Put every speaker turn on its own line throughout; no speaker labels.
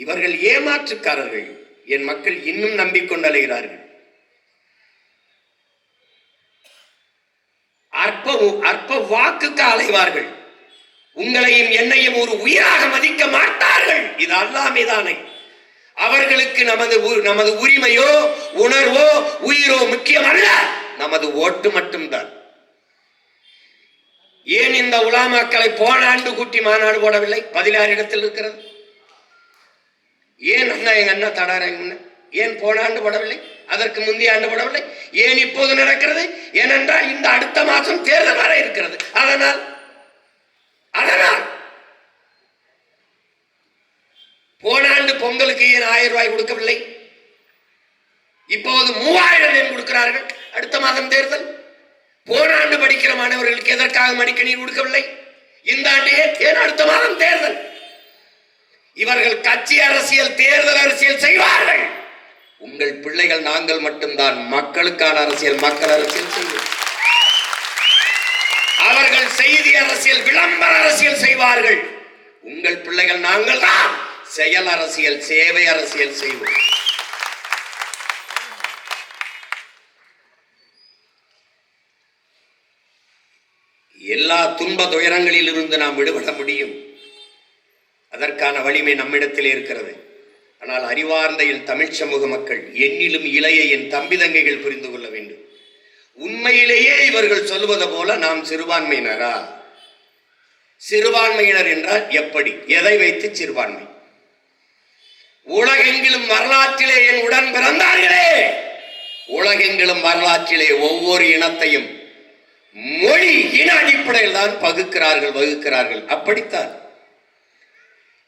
இவர்கள் ஏமாற்றுக்காரர்கள். என் மக்கள் இன்னும் நம்பிக்கொண்டு அலைகிறார்கள். அற்ப வாக்குக்கு அலைவார்கள். உங்களையும் என்னையும் ஒரு உயிராக மதிக்க மாட்டார்கள். இது அல்லாமேதானே. அவர்களுக்கு நமது உரிமையோ உணர்வோ உயிரோ முக்கியம் அல்ல, நமது ஓட்டு மட்டும்தான். ஏன் இந்த உலமாக்களை போன ஆண்டு கூட்டி மாநாடு போடவில்லை? 16 இடத்தில் இருக்கிறது. ஏன் அண்ணா எங்க அண்ணா தடாரங்க ஏன் போன ஆண்டு போடவில்லை? அதற்கு முந்தைய ஆண்டு போடவில்லை? ஏன் இப்போது நடக்கிறது? ஏனென்றால் இந்த அடுத்த மாதம் தேர்தல் வர இருக்கிறது. அதனால் போன ஆண்டு பொங்கலுக்கு ஏன் 1000 ரூபாய் கொடுக்கவில்லை? இப்போது 3000 ஏன் கொடுக்கிறார்கள்? அடுத்த மாதம் தேர்தல். போன ஆண்டு படிக்கிற மாணவர்களுக்கு எதற்காக மடிக்கணீர் கொடுக்கவில்லை? இந்த ஆண்டு ஏன் அடுத்த மாதம் தேர்தல்? இவர்கள் கட்சி அரசியல், தேர்தல் அரசியல் செய்வார்கள். உங்கள் பிள்ளைகள் நாங்கள் மட்டும்தான் மக்களுக்கான அரசியல், மக்கள் அரசியல் செய்வோம். அவர்கள் செய்தி அரசியல், விளம்பர அரசியல் செய்வார்கள். உங்கள் பிள்ளைகள் நாங்கள் தான் செயல் அரசியல், சேவை அரசியல் செய்வோம். எல்லா துன்ப துயரங்களில் இருந்து நாம் விடுபட முடியும். அதற்கான வலிமை நம்மிடத்தில் இருக்கிறது. ஆனால் அறிவார்ந்த தமிழ் சமூக மக்கள், என்னிலும் இளைய என் தம்பி தங்கைகள் புரிந்து கொள்ள வேண்டும். உண்மையிலேயே இவர்கள் சொல்வது போல நாம் சிறுபான்மையினரா? சிறுபான்மையினர் என்றால் எப்படி, எதை வைத்து சிறுபான்மை? உலகெங்கிலும் வரலாற்றிலே என் உடன் பிறந்தார்களே, உலகெங்கிலும் வரலாற்றிலே ஒவ்வொரு இனத்தையும் மொழி இன அடிப்படையில் தான் வகுக்கிறார்கள். அப்படித்தான்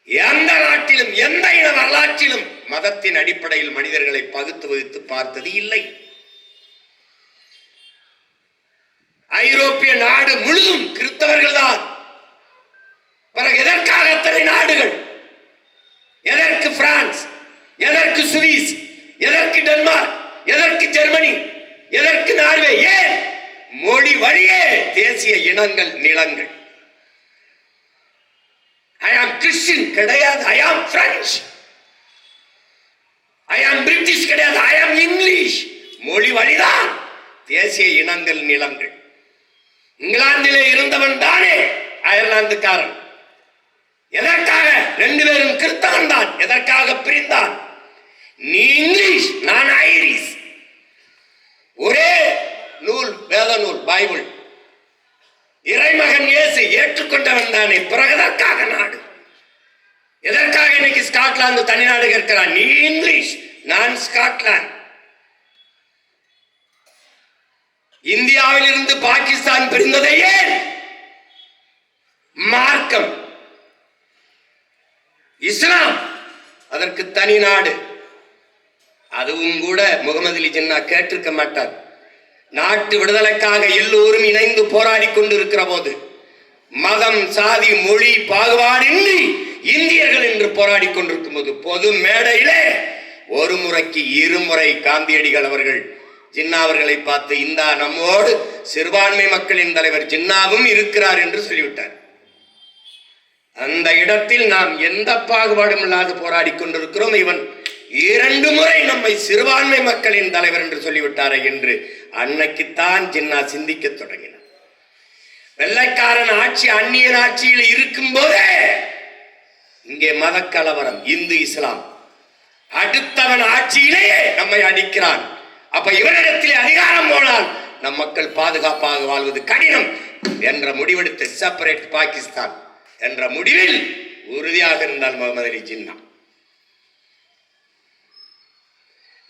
எந்த நாட்டிலும் எந்த இன வரலாற்றிலும் மதத்தின் அடிப்படையில் மனிதர்களை பகுத்து வகுத்து பார்த்தது இல்லை. ஐரோப்பிய நாடு முழுதும் கிறிஸ்தவர்கள் தான். பிறகு எதற்காக அத்தனை நாடுகள்? எதற்கு பிரான்ஸ்? எதற்கு சுவிஸ்? எதற்கு டென்மார்க்? எதற்கு ஜெர்மனி? எதற்கு நார்வே? ஏன்? மொழி வழியே தேசிய இனங்கள், நிலங்கள். I am Christian கிடையாது, I am French. I am British கிடையாது, I am English. மொழி வழிதான் தேசிய இனங்கள், நிலங்கள். இங்கிலாந்திலே இருந்தவன் தானே அயர்லாந்துக்காரன். எதற்காக? 2 பேரும் கிறிஸ்தவன் தான். எதற்காக பிரிந்தான்? நீ இங்கிலீஷ், நான் ஐரிஷ். ஒரே நூல், வேத நூல், பைபிள். இறைமகன் இயேசு ஏற்றுக்கொண்டவன் தானே. பிறகு எதற்காக நாடு? எதற்காக இன்னைக்கு ஸ்காட்லாந்து தனிநாடு கேட்கிறான்? நீ இங்கிலீஷ், நான் ஸ்காட்லாந்து. இந்தியாவில் இருந்து பாகிஸ்தான் பிரிந்ததை ஏன்? மார்க்கம், இஸ்லாம், அதற்கு தனி நாடு. அதுவும் கூட முகமது அலி ஜின்னா கேட்டிருக்க மாட்டார். நாட்டு விடுதலைக்காக எல்லோரும் இணைந்து போராடி கொண்டிருக்கிற போது, மதம், சாதி, மொழி பாகுபாடின்றி இந்தியர்கள் என்று போராடி கொண்டிருக்கும் போது, பொது மேடையிலே ஒரு முறைக்கு 2 முறை காந்தியடிகள் அவர்கள் ஜின்னா அவர்களை பார்த்து, இந்த நம்மோடு சிறுபான்மை மக்களின் தலைவர் ஜின்னாவும் இருக்கிறார் என்று சொல்லிவிட்டார். அந்த இடத்தில் நாம் எந்த பாகுபாடும் இல்லாது போராடி கொண்டிருக்கிறோம். இவன் 2 முறை நம்மை சிறுபான்மை மக்களின் தலைவர் என்று சொல்லிவிட்டாரே என்று அன்னைக்குத்தான் ஜின்னா சிந்திக்க தொடங்கினார். வெள்ளைக்காரன் ஆட்சி, அந்நியன் ஆட்சியில் இருக்கும் போதே இங்கே மத கலவரம், இந்து இஸ்லாம். அடுத்தவன் ஆட்சியிலேயே நம்மை அடிக்கிறான். அப்ப இவரிடத்தில் அதிகாரம் போனால் நம் மக்கள் பாதுகாப்பாக வாழ்வது கடினம் என்ற முடிவெடுத்து செப்பரேட் பாகிஸ்தான் என்ற முடிவில் உறுதியாக இருந்தால் முகமது அலி ஜின்னா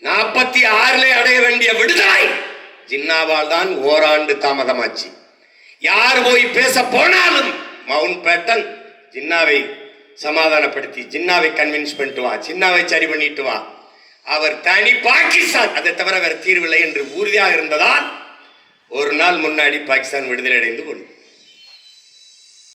46 அடைய வேண்டிய விடுதலை ஜின்னாவால் தான் ஓராண்டு தாமதமாச்சு. யார் போய் பேச போனாலும் மவுண்ட் பேட்டன் ஜின்னாவை சமாதானப்படுத்தி, ஜின்னாவை கன்வின்ஸ் பண்ணிட்டு வா, ஜின்னாவை சரி பண்ணிட்டு வா, அவர் தனி பாகிஸ்தான், அதை தவிர வேற தீர்வில்லை என்று உறுதியாக இருந்ததால் ஒரு நாள் முன்னாடி பாகிஸ்தான் விடுதலை அடைந்து கொண்டு